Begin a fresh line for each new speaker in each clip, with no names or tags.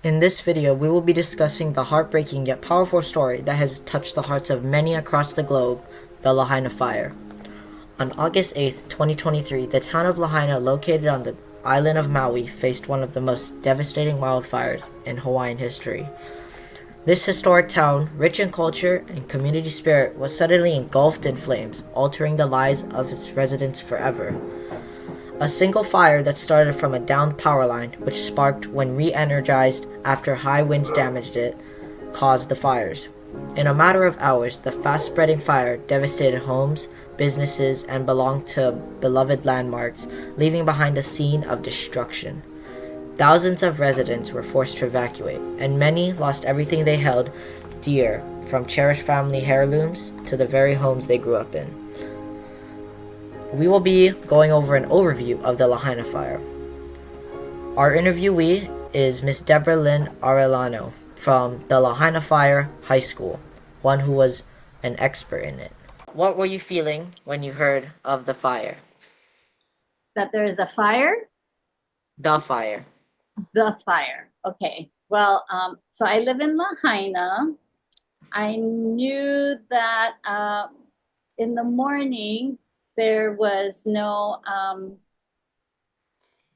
In this video, we will be discussing the heartbreaking yet powerful story that has touched the hearts of many across the globe, the Lahaina Fire. On August 8th, 2023, the town of Lahaina, located on the island of Maui, faced one of the most devastating wildfires in Hawaiian history. This historic town, rich in culture and community spirit, was suddenly engulfed in flames, altering the lives of its residents forever. A single fire that started from a downed power line, which sparked when re-energized after high winds damaged it, caused the fires. In a matter of hours, the fast-spreading fire devastated homes, businesses, and belonged to beloved landmarks, leaving behind a scene of destruction. Thousands of residents were forced to evacuate, and many lost everything they held dear, from cherished family heirlooms to the very homes they grew up in. We will be going over an overview of the Lahaina Fire. Our interviewee is Miss Deborah Lynn Arellano from the Lahaina Fire High School, one who was an expert in it. What were you feeling when you heard of the fire?
That there is a fire?
The fire.
The fire. Okay. Well, so I live in Lahaina. I knew that in the morning there was no,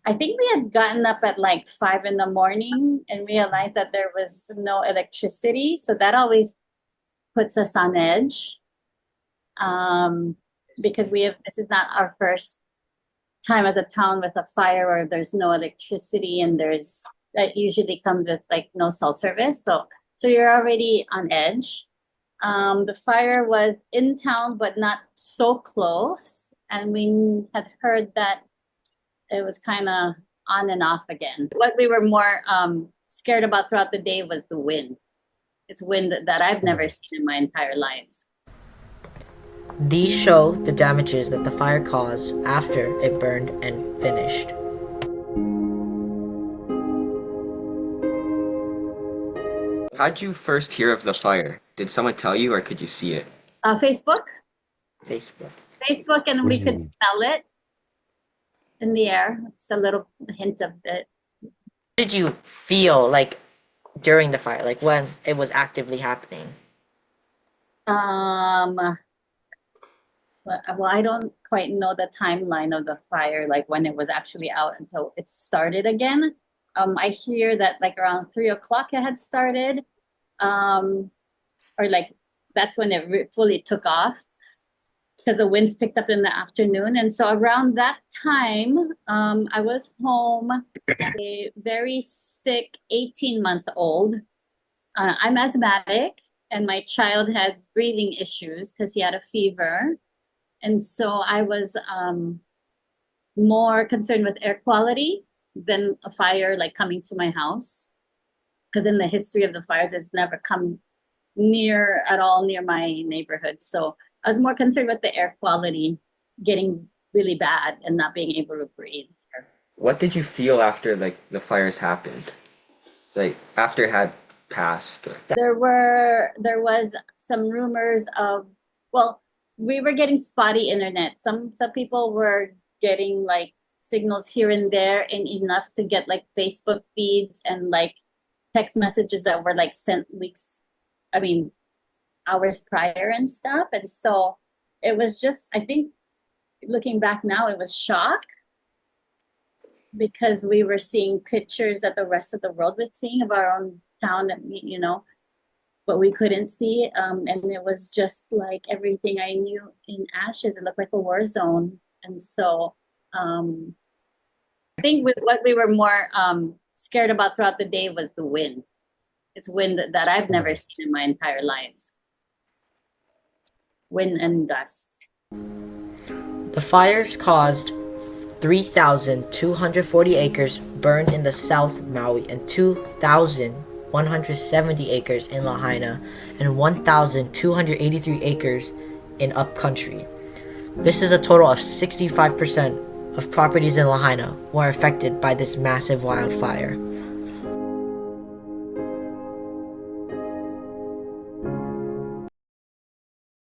I think we had gotten up at like 5 in the morning and realized that there was no electricity. So that always puts us on edge because this is not our first time as a town with a fire where there's no electricity and that usually comes with like no cell service. So you're already on edge. The fire was in town, but not so close. And we had heard that it was kind of on and off again. What we were more scared about throughout the day was the wind. It's wind that I've never seen in my entire life.
These show the damages that the fire caused after it burned and finished.
How'd you first hear of the fire? Did someone tell you or could you see it?
Facebook,
Facebook.
Facebook, and we could smell it in the air. It's a little hint of it.
What did you feel like during the fire, like when it was actively happening?
Um, well, I don't quite know the timeline of the fire, like when it was actually out until it started again. I hear that like around 3 o'clock it had started, or like that's when it fully took off because the winds picked up in the afternoon. And so around that time, I was home, a very sick 18-month-old. I'm asthmatic, and my child had breathing issues because he had a fever. And so I was more concerned with air quality than a fire like coming to my house. Because in the history of the fires, it's never come near at all near my neighborhood. So I was more concerned with the air quality getting really bad and not being able to breathe.
What did you feel after the fires happened? Like after it had passed or
There was some rumors of, well, we were getting spotty internet. Some people were getting like signals here and there and enough to get like Facebook feeds and like text messages that were like sent weeks, I mean, hours prior and stuff. And so it was just, I think looking back now, it was shock because we were seeing pictures that the rest of the world was seeing of our own town, but we couldn't see. And it was just like everything I knew in ashes. It looked like a war zone. And so I think what we were more scared about throughout the day was the wind. It's wind that I've never seen in my entire life. Wind and dust.
The fires caused 3,240 acres burned in the South Maui and 2,170 acres in Lahaina and 1,283 acres in upcountry. This is a total of 65% of properties in Lahaina were affected by this massive wildfire.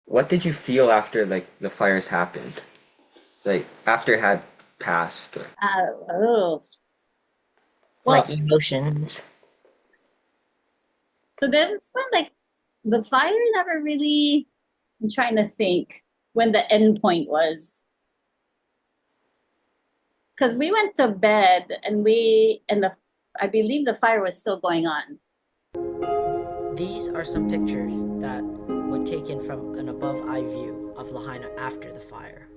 what did you feel after the fires happened? Like after it had passed or
Oh, well,
Like emotions.
So that's when like the fire never really, I'm trying to think when the end point was. Because we went to bed and I believe the fire was still going on.
These are some pictures that were taken from an above eye view of Lahaina after the fire.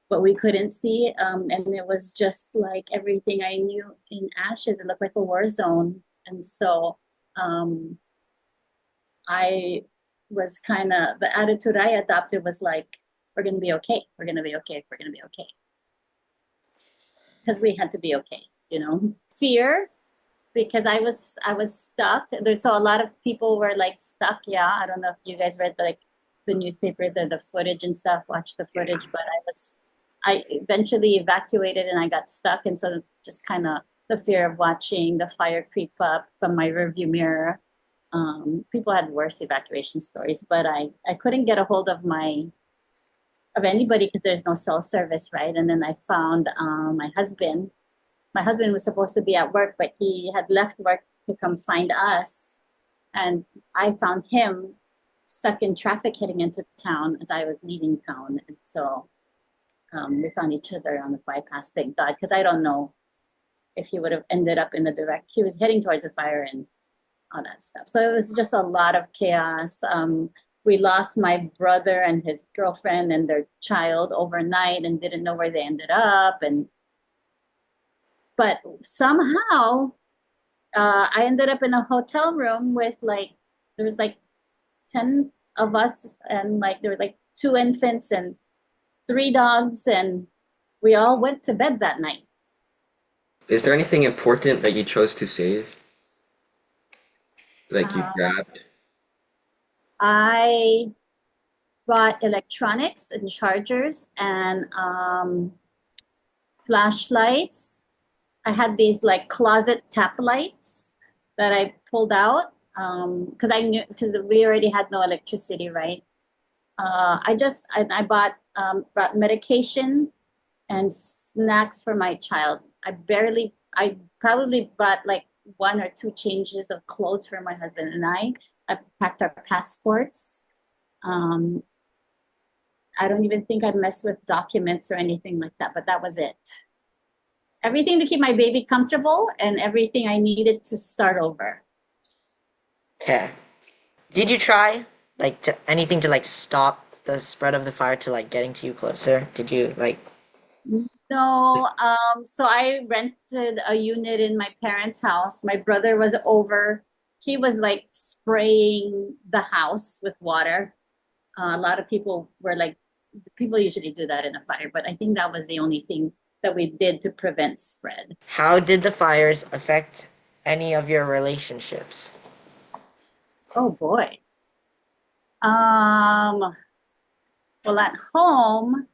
But we couldn't see. And it was just like everything I knew in ashes. It looked like a war zone. And so um, I was kind of, the attitude I adopted was like, we're going to be okay. We're going to be okay. We're going to be okay. Because we had to be okay, you know. Fear, because I was stuck. There's so a lot of people were like stuck. Yeah, I don't know if you guys read like the newspapers or the footage and stuff, watch the footage, but I eventually evacuated and I got stuck. And so just kind of the fear of watching the fire creep up from my rearview mirror. People had worse evacuation stories, but I couldn't get a hold of anybody because there's no cell service, right? And then I found my husband. My husband was supposed to be at work, but he had left work to come find us. And I found him stuck in traffic heading into town as I was leaving town. And so we found each other on the bypass, thank God, because I don't know if he would have ended up in the he was heading towards the fire and all that stuff. So it was just a lot of chaos. We lost my brother and his girlfriend and their child overnight and didn't know where they ended up. But somehow I ended up in a hotel room with like, there was like 10 of us and like there were like 2 infants and 3 dogs, and we all went to bed that night.
Is there anything important that you chose to save? Like you
Uh,
grabbed?
I bought electronics and chargers and flashlights. I had these like closet tap lights that I pulled out because I knew because we already had no electricity, right? I bought medication and snacks for my child. I probably bought like 1 or 2 changes of clothes for my husband and I. I packed our passports. Um, I don't even think I messed with documents or anything like that, but that was it. Everything to keep my baby comfortable and everything I needed to start over.
Yeah. Did you try like anything to like stop the spread of the fire to like getting to you closer? Did you like?
No, so I rented a unit in my parents' house. My brother was over. He was like spraying the house with water. A lot of people usually do that in a fire, but I think that was the only thing that we did to prevent spread.
How did the fires affect any of your relationships?
Oh boy. Um, well, at home,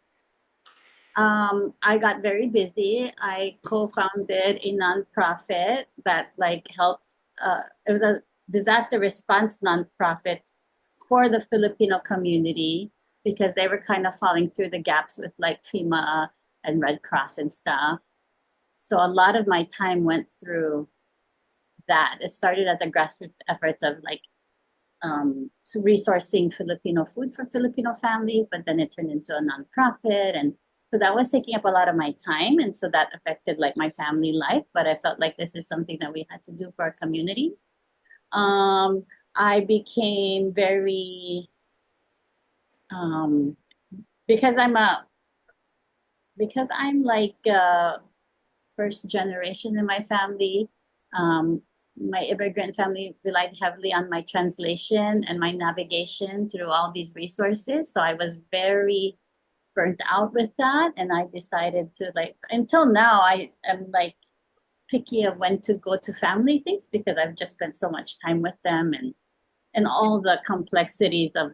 I got very busy. I co-founded a nonprofit that like helped. It was a disaster response nonprofit for the Filipino community because they were kind of falling through the gaps with like FEMA and Red Cross and stuff. So a lot of my time went through that. It started as a grassroots efforts of like resourcing Filipino food for Filipino families, but then it turned into a nonprofit. And so that was taking up a lot of my time. And so that affected like my family life. But I felt like this is something that we had to do for our community. I became very, um, because I'm like first generation in my family. Um, my immigrant family relied heavily on my translation and my navigation through all these resources. So I was very burnt out with that. And I decided to like, until now, I am like picky of when to go to family things because I've just spent so much time with them and all the complexities of,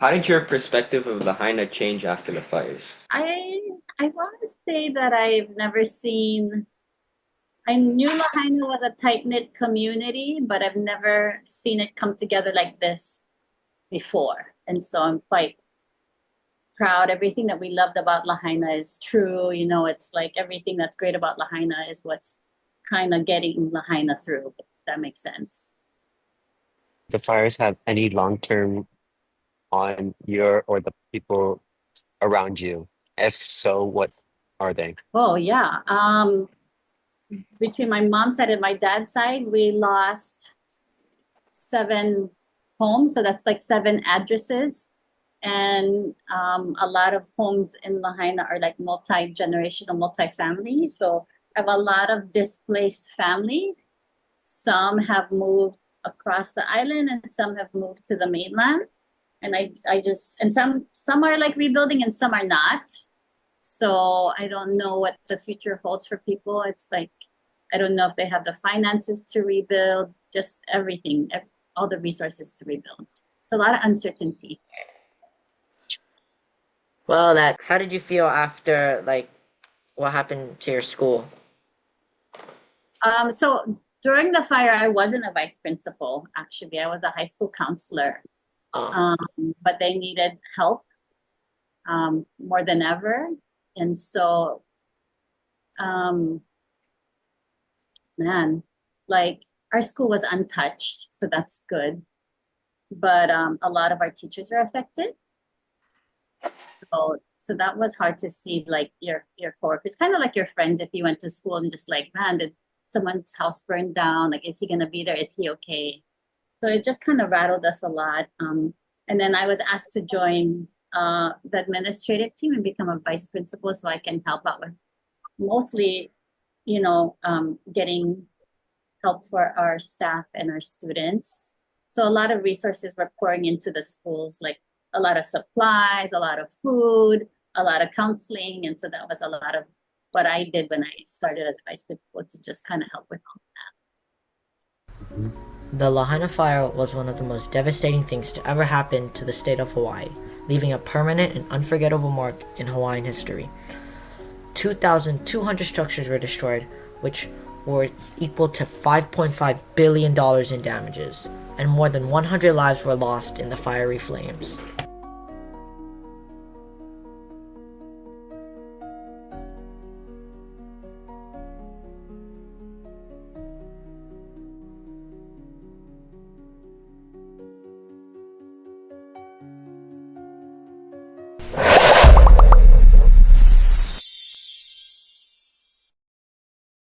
How did your perspective of Lahaina change after the fires?
I want to say that I knew Lahaina was a tight knit community, but I've never seen it come together like this before. And so I'm quite proud. Everything that we loved about Lahaina is true. It's like everything that's great about Lahaina is what's kind of getting Lahaina through, if that makes sense.
the fires have any long-term on your or the people around you? If so, what are they?
Oh yeah. Between my mom's side and my dad's side, we lost 7 homes. So that's like 7 addresses. And a lot of homes in Lahaina are like multi-generational, multi-family. So I have a lot of displaced family. Some have moved across the island and some have moved to the mainland. And I just, and some are like rebuilding and some are not. So I don't know what the future holds for people. It's like, I don't know if they have the finances to rebuild, just everything, all the resources to rebuild. It's a lot of uncertainty.
Well, that. How did you feel after like what happened to your school?
So during the fire, I wasn't a vice principal, actually. I was a high school counselor.
Um,
But they needed help more than ever. And so, man, like our school was untouched, so that's good. But a lot of our teachers are affected. So that was hard to see, like your coworkers, kind of like your friends if you went to school and just like, man, did someone's house burn down? Like, is he gonna be there? Is he okay? So it just kind of rattled us a lot. And then I was asked to join the administrative team and become a vice principal so I can help out with mostly, getting help for our staff and our students. So a lot of resources were pouring into the schools, like a lot of supplies, a lot of food, a lot of counseling. And so that was a lot of what I did when I started as vice principal to just kind of help with all that.
The Lahaina fire was one of the most devastating things to ever happen to the state of Hawaii, leaving a permanent and unforgettable mark in Hawaiian history. 2,200 structures were destroyed, which were equal to $5.5 billion in damages, and more than 100 lives were lost in the fiery flames.